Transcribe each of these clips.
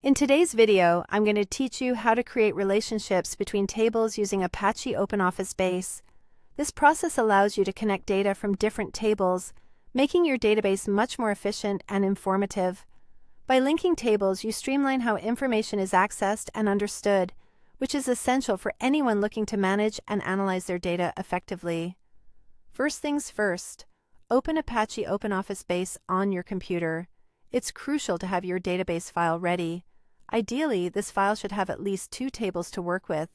In today's video, I'm going to teach you how to create relationships between tables using Apache OpenOffice Base. This process allows you to connect data from different tables, making your database much more efficient and informative. By linking tables, you streamline how information is accessed and understood, which is essential for anyone looking to manage and analyze their data effectively. First things first, open Apache OpenOffice Base on your computer. It's crucial to have your database file ready. Ideally, this file should have at least two tables to work with,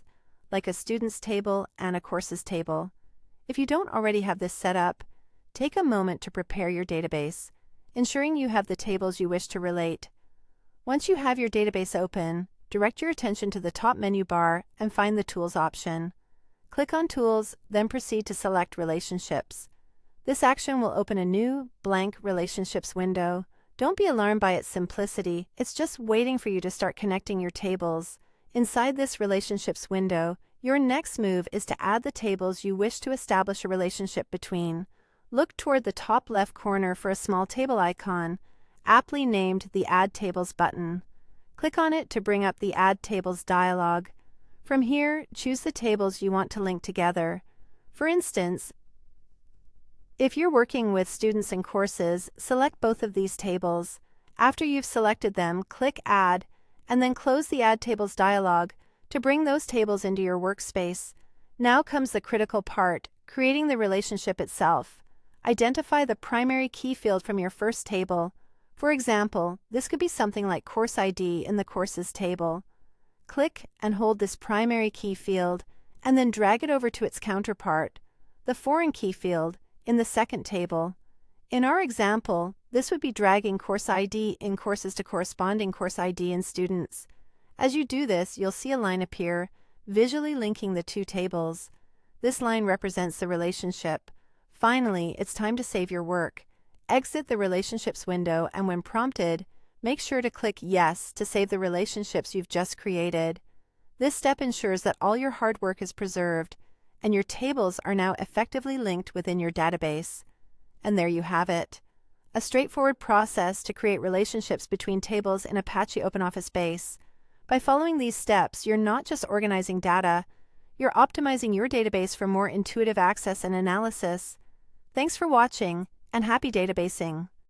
like a students table and a courses table. If you don't already have this set up, take a moment to prepare your database, ensuring you have the tables you wish to relate. Once you have your database open, direct your attention to the top menu bar and find the Tools option. Click on Tools, then proceed to select Relationships. This action will open a new, blank Relationships window. Don't be alarmed by its simplicity, it's just waiting for you to start connecting your tables. Inside this Relationships window, your next move is to add the tables you wish to establish a relationship between. Look toward the top left corner for a small table icon, aptly named the Add Tables button. Click on it to bring up the Add Tables dialog. From here, choose the tables you want to link together. For instance, if you're working with students and courses, select both of these tables. After you've selected them, click Add, and then close the Add Tables dialog to bring those tables into your workspace. Now comes the critical part, creating the relationship itself. Identify the primary key field from your first table. For example, this could be something like Course ID in the Courses table. Click and hold this primary key field, and then drag it over to its counterpart, the foreign key field, in the second table. In our example, this would be dragging Course ID in Courses to corresponding Course ID in Students. As you do this, you'll see a line appear, visually linking the two tables. This line represents the relationship. Finally, it's time to save your work. Exit the Relationships window, and when prompted, make sure to click Yes to save the relationships you've just created. This step ensures that all your hard work is preserved, and your tables are now effectively linked within your database. And there you have it. A straightforward process to create relationships between tables in Apache OpenOffice Base. By following these steps, you're not just organizing data, you're optimizing your database for more intuitive access and analysis. Thanks for watching, and happy databasing!